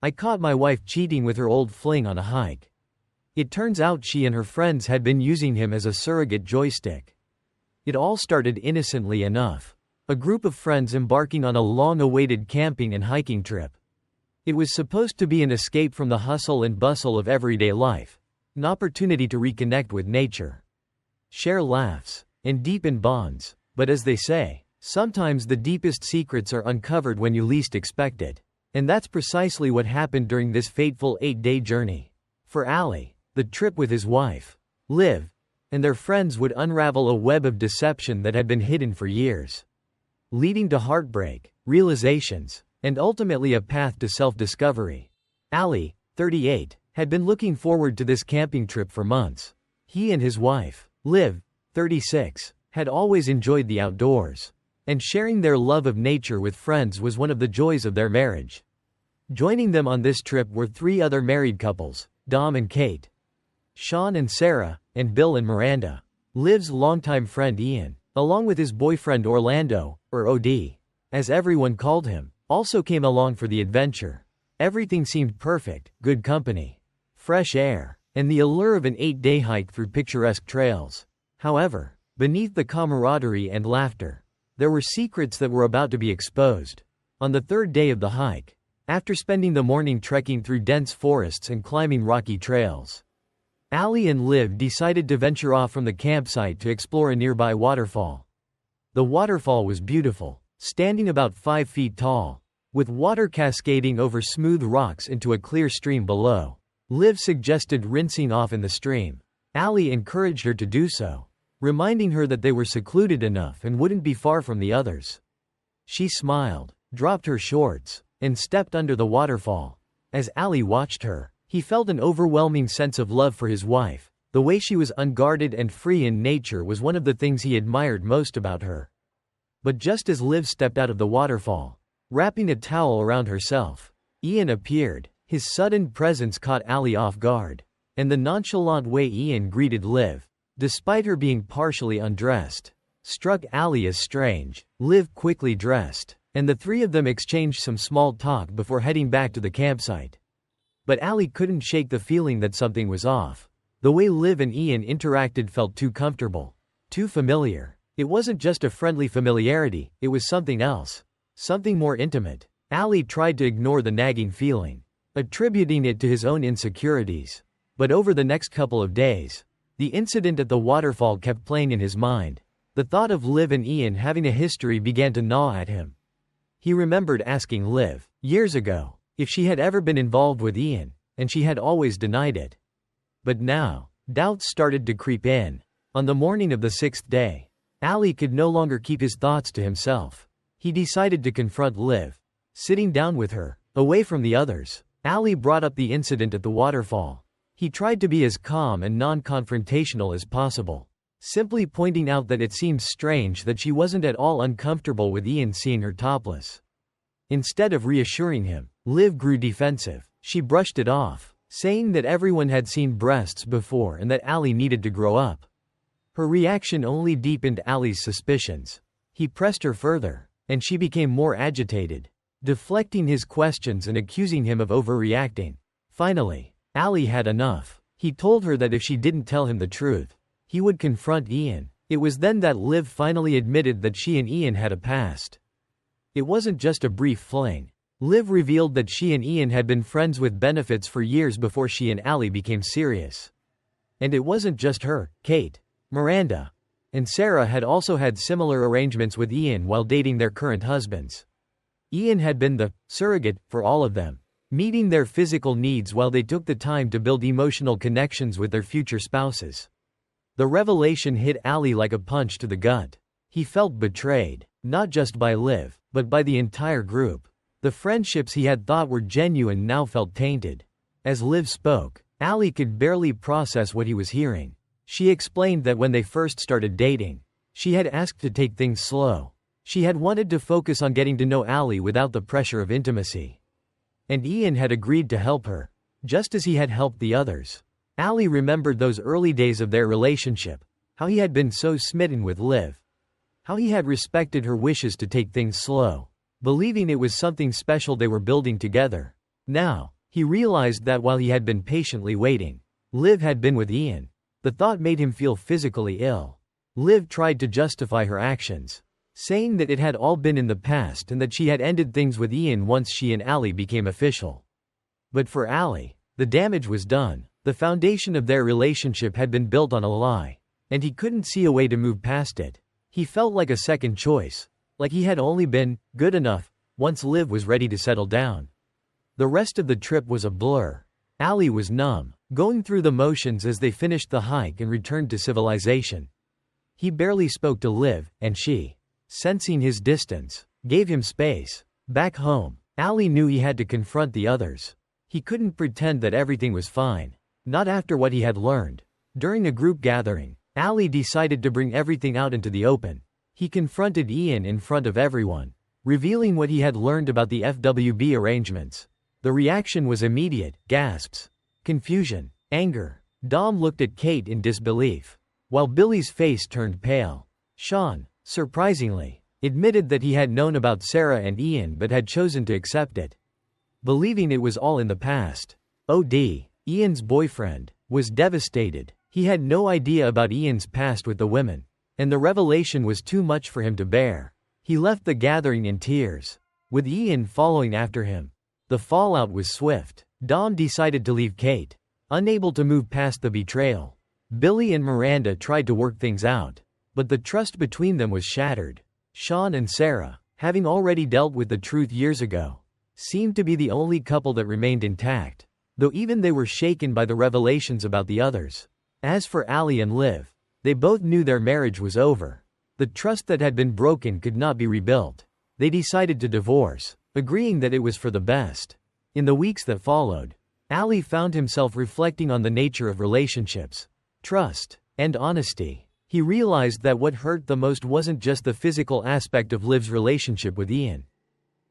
I caught my wife cheating with her old fling on a hike. It turns out she and her friends had been using him as a surrogate joystick. It all started innocently enough. A group of friends embarking on a long-awaited camping and hiking trip. It was supposed to be an escape from the hustle and bustle of everyday life, an opportunity to reconnect with nature, share laughs, and deepen bonds. But as they say, sometimes the deepest secrets are uncovered when you least expect it. And that's precisely what happened during this fateful 8-day journey. For Ali, the trip with his wife, Liv, and their friends would unravel a web of deception that had been hidden for years, leading to heartbreak, realizations, and ultimately a path to self-discovery. Ali, 38, had been looking forward to this camping trip for months. He and his wife, Liv, 36, had always enjoyed the outdoors, and sharing their love of nature with friends was one of the joys of their marriage. Joining them on this trip were 3 other married couples, Dom and Kate, Sean and Sarah, and Bill and Miranda. Liv's longtime friend Ian, along with his boyfriend Orlando, or OD, as everyone called him, also came along for the adventure. Everything seemed perfect: good company, fresh air, and the allure of an 8-day hike through picturesque trails. However, beneath the camaraderie and laughter, there were secrets that were about to be exposed. On the 3rd day of the hike, after spending the morning trekking through dense forests and climbing rocky trails, Ali and Liv decided to venture off from the campsite to explore a nearby waterfall. The waterfall was beautiful, standing about 5 feet tall, with water cascading over smooth rocks into a clear stream below. Liv suggested rinsing off in the stream. Ali encouraged her to do so, reminding her that they were secluded enough and wouldn't be far from the others. She smiled, dropped her shorts, and stepped under the waterfall. As Ali watched her, he felt an overwhelming sense of love for his wife. The way she was unguarded and free in nature was one of the things he admired most about her. But just as Liv stepped out of the waterfall, wrapping a towel around herself, Ian appeared. His sudden presence caught Ali off guard, and the nonchalant way Ian greeted Liv, despite her being partially undressed, struck Ali as strange. Liv quickly dressed, and the 3 of them exchanged some small talk before heading back to the campsite. But Ali couldn't shake the feeling that something was off. The way Liv and Ian interacted felt too comfortable, too familiar. It wasn't just a friendly familiarity, it was something else, something more intimate. Ali tried to ignore the nagging feeling, attributing it to his own insecurities. But over the next couple of days, the incident at the waterfall kept playing in his mind. The thought of Liv and Ian having a history began to gnaw at him. He remembered asking Liv, years ago, if she had ever been involved with Ian, and she had always denied it. But now, doubts started to creep in. On the morning of the 6th day, Ali could no longer keep his thoughts to himself. He decided to confront Liv, sitting down with her, away from the others. Ali brought up the incident at the waterfall. He tried to be as calm and non-confrontational as possible, simply pointing out that it seemed strange that she wasn't at all uncomfortable with Ian seeing her topless. Instead of reassuring him, Liv grew defensive. She brushed it off, saying that everyone had seen breasts before and that Ali needed to grow up. Her reaction only deepened Ali's suspicions. He pressed her further, and she became more agitated, deflecting his questions and accusing him of overreacting. Finally, Ali had enough. He told her that if she didn't tell him the truth, he would confront Ian. It was then that Liv finally admitted that she and Ian had a past. It wasn't just a brief fling. Liv revealed that she and Ian had been friends with benefits for years before she and Ali became serious. And it wasn't just her. Kate, Miranda, and Sarah had also had similar arrangements with Ian while dating their current husbands. Ian had been the surrogate for all of them, meeting their physical needs while they took the time to build emotional connections with their future spouses. The revelation hit Ali like a punch to the gut. He felt betrayed, not just by Liv, but by the entire group. The friendships he had thought were genuine now felt tainted. As Liv spoke, Ali could barely process what he was hearing. She explained that when they first started dating, she had asked to take things slow. She had wanted to focus on getting to know Ali without the pressure of intimacy. And Ian had agreed to help her, just as he had helped the others. Ali remembered those early days of their relationship, how he had been so smitten with Liv, how he had respected her wishes to take things slow, believing it was something special they were building together. Now, he realized that while he had been patiently waiting, Liv had been with Ian. The thought made him feel physically ill. Liv tried to justify her actions, saying that it had all been in the past and that she had ended things with Ian once she and Allie became official. But for Allie, the damage was done. The foundation of their relationship had been built on a lie, and he couldn't see a way to move past it. He felt like a second choice, like he had only been good enough once Liv was ready to settle down. The rest of the trip was a blur. Allie was numb, going through the motions as they finished the hike and returned to civilization. He barely spoke to Liv, and she, sensing his distance, gave him space. Back home, Allie knew he had to confront the others. He couldn't pretend that everything was fine, not after what he had learned. During a group gathering, Allie decided to bring everything out into the open. He confronted Ian in front of everyone, revealing what he had learned about the FWB arrangements. The reaction was immediate: gasps, confusion, anger. Dom looked at Kate in disbelief, while Billy's face turned pale. Sean, surprisingly, admitted that he had known about Sarah and Ian but had chosen to accept it, believing it was all in the past. OD, Ian's boyfriend, was devastated. He had no idea about Ian's past with the women, and the revelation was too much for him to bear. He left the gathering in tears, with Ian following after him. The fallout was swift. Dom decided to leave Kate, unable to move past the betrayal. Billy and Miranda tried to work things out, but the trust between them was shattered. Sean and Sarah, having already dealt with the truth years ago, seemed to be the only couple that remained intact, though even they were shaken by the revelations about the others. As for Allie and Liv, they both knew their marriage was over. The trust that had been broken could not be rebuilt. They decided to divorce, agreeing that it was for the best. In the weeks that followed, Allie found himself reflecting on the nature of relationships, trust, and honesty. He realized that what hurt the most wasn't just the physical aspect of Liv's relationship with Ian,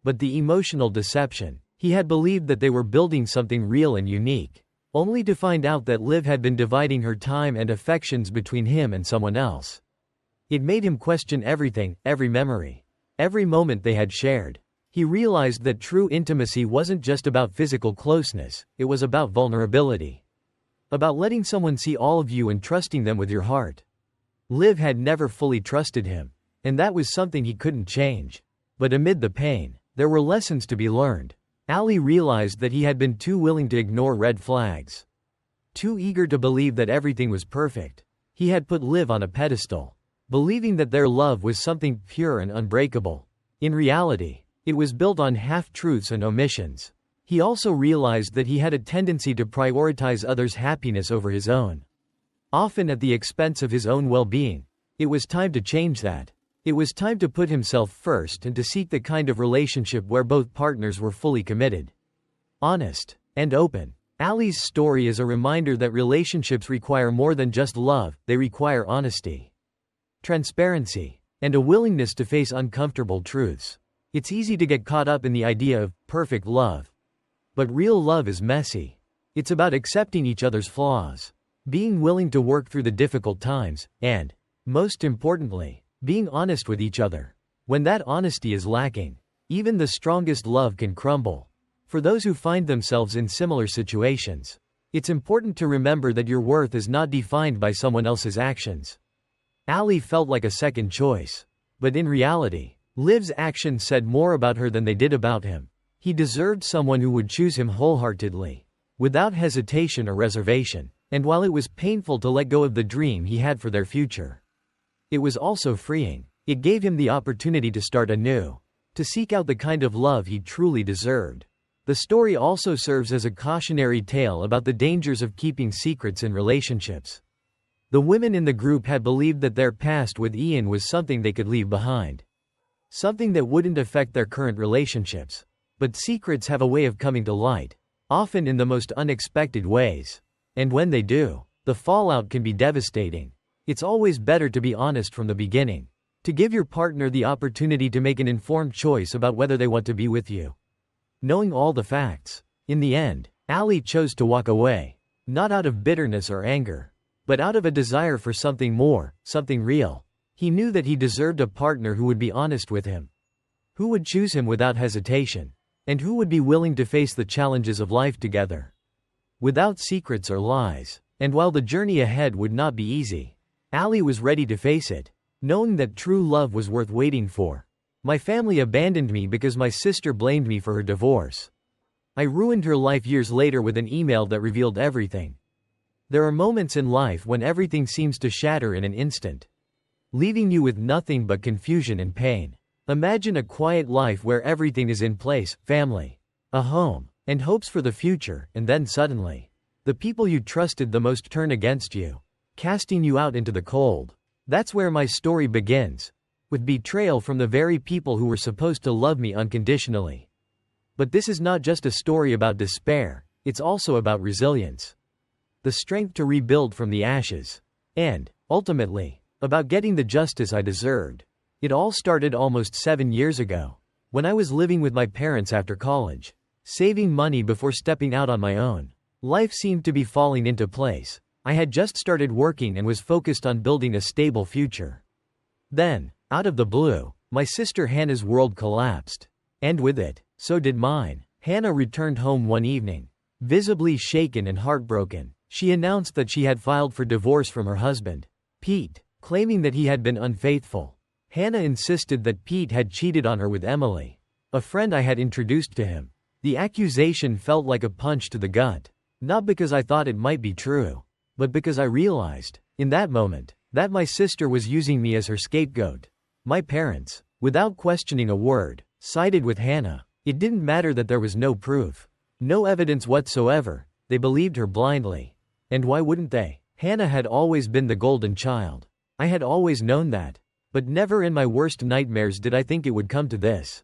but the emotional deception. He had believed that they were building something real and unique, only to find out that Liv had been dividing her time and affections between him and someone else. It made him question everything, every memory, every moment they had shared. He realized that true intimacy wasn't just about physical closeness, it was about vulnerability. About letting someone see all of you and trusting them with your heart. Liv had never fully trusted him, and that was something he couldn't change. But amid the pain, there were lessons to be learned. Allie realized that he had been too willing to ignore red flags, too eager to believe that everything was perfect. He had put Liv on a pedestal, believing that their love was something pure and unbreakable. In reality, it was built on half-truths and omissions. He also realized that he had a tendency to prioritize others' happiness over his own, often at the expense of his own well-being. It was time to change that. It was time to put himself first and to seek the kind of relationship where both partners were fully committed, honest, and open. Allie's story is a reminder that relationships require more than just love, they require honesty, transparency, and a willingness to face uncomfortable truths. It's easy to get caught up in the idea of perfect love. But real love is messy. It's about accepting each other's flaws, being willing to work through the difficult times, and, most importantly, being honest with each other. When that honesty is lacking, even the strongest love can crumble. For those who find themselves in similar situations, it's important to remember that your worth is not defined by someone else's actions. Allie felt like a second choice, but in reality, Liv's actions said more about her than they did about him. He deserved someone who would choose him wholeheartedly, without hesitation or reservation. And while it was painful to let go of the dream he had for their future, it was also freeing. It gave him the opportunity to start anew, to seek out the kind of love he truly deserved. The story also serves as a cautionary tale about the dangers of keeping secrets in relationships. The women in the group had believed that their past with Ian was something they could leave behind, something that wouldn't affect their current relationships. But secrets have a way of coming to light, often in the most unexpected ways. And when they do, the fallout can be devastating. It's always better to be honest from the beginning, to give your partner the opportunity to make an informed choice about whether they want to be with you, knowing all the facts. In the end, Allie chose to walk away, not out of bitterness or anger, but out of a desire for something more, something real. He knew that he deserved a partner who would be honest with him, who would choose him without hesitation, And who would be willing to face the challenges of life together? Without secrets or lies. And while the journey ahead would not be easy, Allie was ready to face it, knowing that true love was worth waiting for. My family abandoned me because my sister blamed me for her divorce. I ruined her life years later with an email that revealed everything. There are moments in life when everything seems to shatter in an instant, leaving you with nothing but confusion and pain. Imagine a quiet life where everything is in place, family, a home, and hopes for the future, and then suddenly, the people you trusted the most turn against you, casting you out into the cold. That's where my story begins, with betrayal from the very people who were supposed to love me unconditionally. But this is not just a story about despair, it's also about resilience. The strength to rebuild from the ashes. And, ultimately, about getting the justice I deserved. It all started almost 7 years ago, when I was living with my parents after college, saving money before stepping out on my own. Life seemed to be falling into place. I had just started working and was focused on building a stable future. Then, out of the blue, my sister Hannah's world collapsed. And with it, so did mine. Hannah returned home one evening, visibly shaken and heartbroken. She announced that she had filed for divorce from her husband, Pete, claiming that he had been unfaithful. Hannah insisted that Pete had cheated on her with Emily, a friend I had introduced to him. The accusation felt like a punch to the gut. Not because I thought it might be true, but because I realized, in that moment, that my sister was using me as her scapegoat. My parents, without questioning a word, sided with Hannah. It didn't matter that there was no proof, no evidence whatsoever. They believed her blindly. And why wouldn't they? Hannah had always been the golden child. I had always known that. But never in my worst nightmares did I think it would come to this.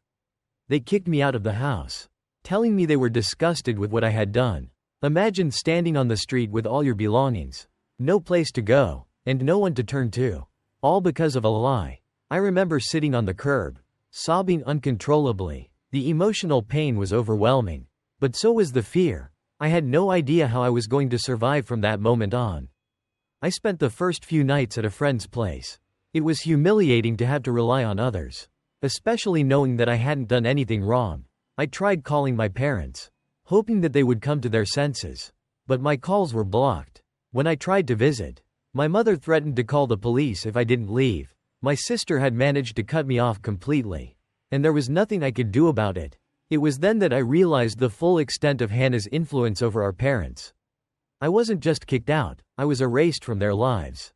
They kicked me out of the house, telling me they were disgusted with what I had done. Imagine standing on the street with all your belongings, no place to go, and no one to turn to, all because of a lie. I remember sitting on the curb, sobbing uncontrollably. The emotional pain was overwhelming, but so was the fear. I had no idea how I was going to survive from that moment on. I spent the first few nights at a friend's place. It was humiliating to have to rely on others, especially knowing that I hadn't done anything wrong. I tried calling my parents, hoping that they would come to their senses. But my calls were blocked. When I tried to visit, my mother threatened to call the police if I didn't leave. My sister had managed to cut me off completely, and there was nothing I could do about it. It was then that I realized the full extent of Hannah's influence over our parents. I wasn't just kicked out, I was erased from their lives.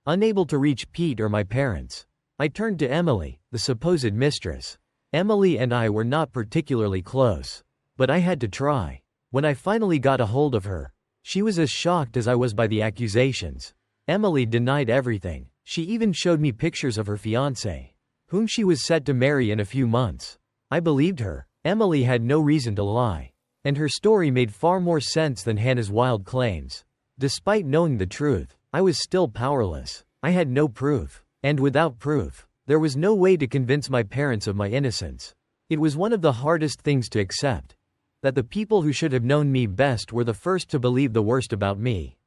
Unable to reach Pete or my parents, I turned to Emily, the supposed mistress. Emily and I were not particularly close, but I had to try. When I finally got a hold of her, she was as shocked as I was by the accusations. Emily denied everything. She even showed me pictures of her fiancé, whom she was set to marry in a few months. I believed her. Emily had no reason to lie, and her story made far more sense than Hannah's wild claims. Despite knowing the truth, I was still powerless. I had no proof, and without proof, there was no way to convince my parents of my innocence. It was one of the hardest things to accept, that the people who should have known me best were the first to believe the worst about me.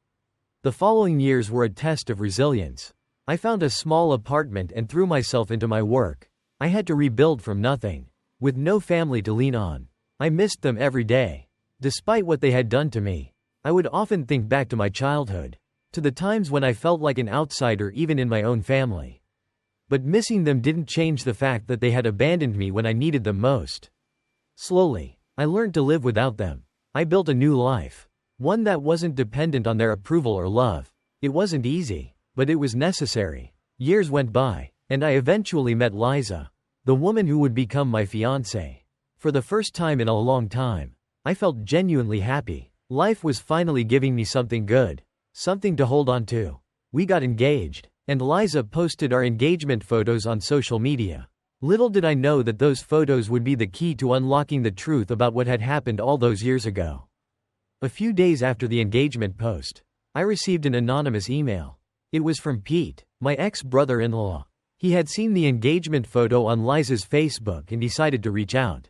The following years were a test of resilience. I found a small apartment and threw myself into my work. I had to rebuild from nothing, with no family to lean on. I missed them every day. Despite what they had done to me, I would often think back to my childhood, to the times when I felt like an outsider even in my own family. But missing them didn't change the fact that they had abandoned me when I needed them most. Slowly, I learned to live without them. I built a new life, one that wasn't dependent on their approval or love. It wasn't easy, but it was necessary. Years went by, and I eventually met Liza, the woman who would become my fiancée. For the first time in a long time, I felt genuinely happy. Life was finally giving me something good, something to hold on to. We got engaged, and Liza posted our engagement photos on social media. Little did I know that those photos would be the key to unlocking the truth about what had happened all those years ago. A few days after the engagement post, I received an anonymous email. It was from Pete, my ex-brother-in-law. He had seen the engagement photo on Liza's Facebook and decided to reach out.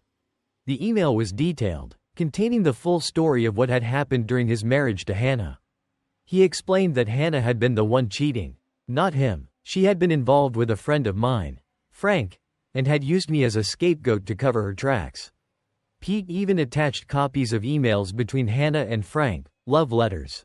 The email was detailed, containing the full story of what had happened during his marriage to Hannah. He explained that Hannah had been the one cheating, not him. She had been involved with a friend of mine, Frank, and had used me as a scapegoat to cover her tracks. Pete even attached copies of emails between Hannah and Frank, love letters,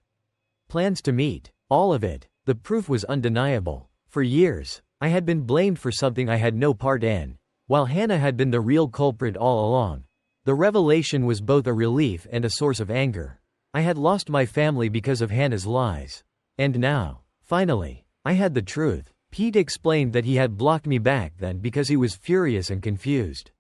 plans to meet, all of it. The proof was undeniable. For years, I had been blamed for something I had no part in, while Hannah had been the real culprit all along. The revelation was both a relief and a source of anger. I had lost my family because of Hannah's lies. And now, finally, I had the truth. Pete explained that he had blocked me back then because he was furious and confused.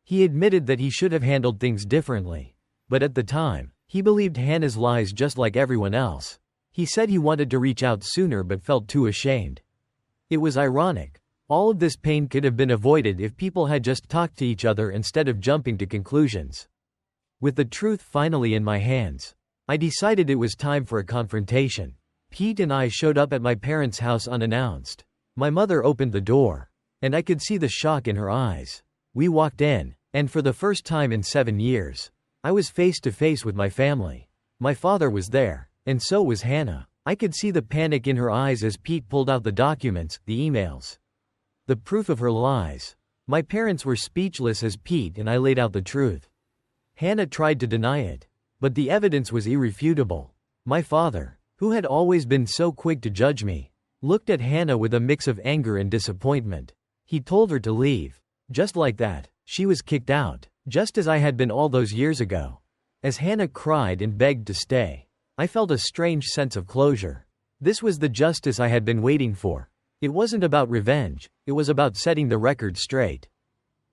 He admitted that he should have handled things differently. But at the time, he believed Hannah's lies just like everyone else. He said he wanted to reach out sooner but felt too ashamed. It was ironic. All of this pain could have been avoided if people had just talked to each other instead of jumping to conclusions. With the truth finally in my hands, I decided it was time for a confrontation. Pete and I showed up at my parents' house unannounced. My mother opened the door, and I could see the shock in her eyes. We walked in, and for the first time in 7 years, I was face to face with my family. My father was there, and so was Hannah. I could see the panic in her eyes as Pete pulled out the documents, the emails, the proof of her lies. My parents were speechless as Pete and I laid out the truth. Hannah tried to deny it, but the evidence was irrefutable. My father, who had always been so quick to judge me, looked at Hannah with a mix of anger and disappointment. He told her to leave. Just like that, she was kicked out, just as I had been all those years ago. As Hannah cried and begged to stay, I felt a strange sense of closure. This was the justice I had been waiting for. It wasn't about revenge, it was about setting the record straight.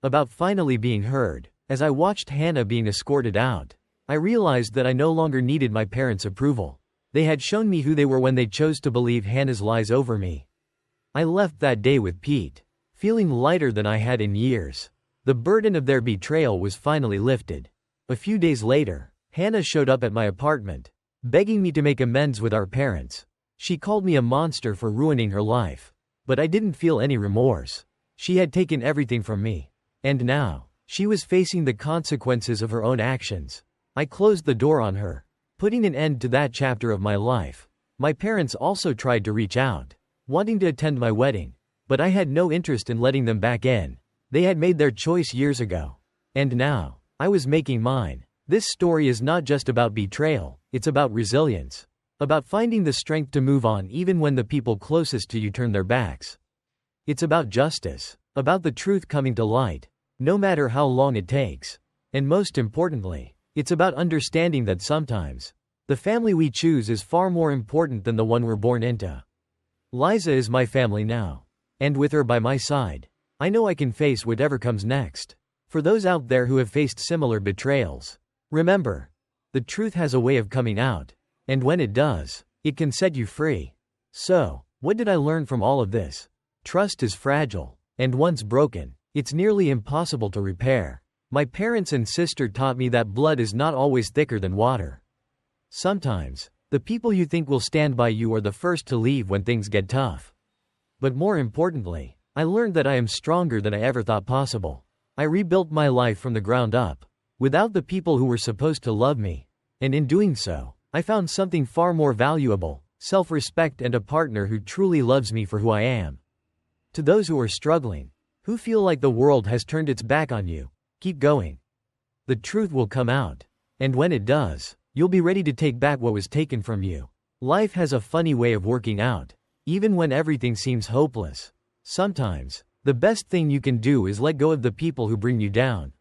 About finally being heard. As I watched Hannah being escorted out, I realized that I no longer needed my parents' approval. They had shown me who they were when they chose to believe Hannah's lies over me. I left that day with Pete, feeling lighter than I had in years. The burden of their betrayal was finally lifted. A few days later, Hannah showed up at my apartment, begging me to make amends with our parents. She called me a monster for ruining her life. But I didn't feel any remorse. She had taken everything from me. And now, she was facing the consequences of her own actions. I closed the door on her, putting an end to that chapter of my life. My parents also tried to reach out, wanting to attend my wedding, but I had no interest in letting them back in. They had made their choice years ago. And now, I was making mine. This story is not just about betrayal, it's about resilience. About finding the strength to move on even when the people closest to you turn their backs. It's about justice, about the truth coming to light, no matter how long it takes. And most importantly, it's about understanding that sometimes, the family we choose is far more important than the one we're born into. Liza is my family now. And with her by my side, I know I can face whatever comes next. For those out there who have faced similar betrayals, remember, the truth has a way of coming out. And when it does, it can set you free. So, what did I learn from all of this? Trust is fragile, and once broken, it's nearly impossible to repair. My parents and sister taught me that blood is not always thicker than water. Sometimes, the people you think will stand by you are the first to leave when things get tough. But more importantly, I learned that I am stronger than I ever thought possible. I rebuilt my life from the ground up, without the people who were supposed to love me. And in doing so, I found something far more valuable, self-respect and a partner who truly loves me for who I am. To those who are struggling, who feel like the world has turned its back on you, keep going. The truth will come out. And when it does, you'll be ready to take back what was taken from you. Life has a funny way of working out, even when everything seems hopeless. Sometimes, the best thing you can do is let go of the people who bring you down.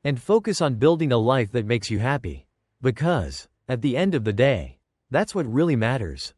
And focus on building a life that makes you happy. Because, at the end of the day, that's what really matters.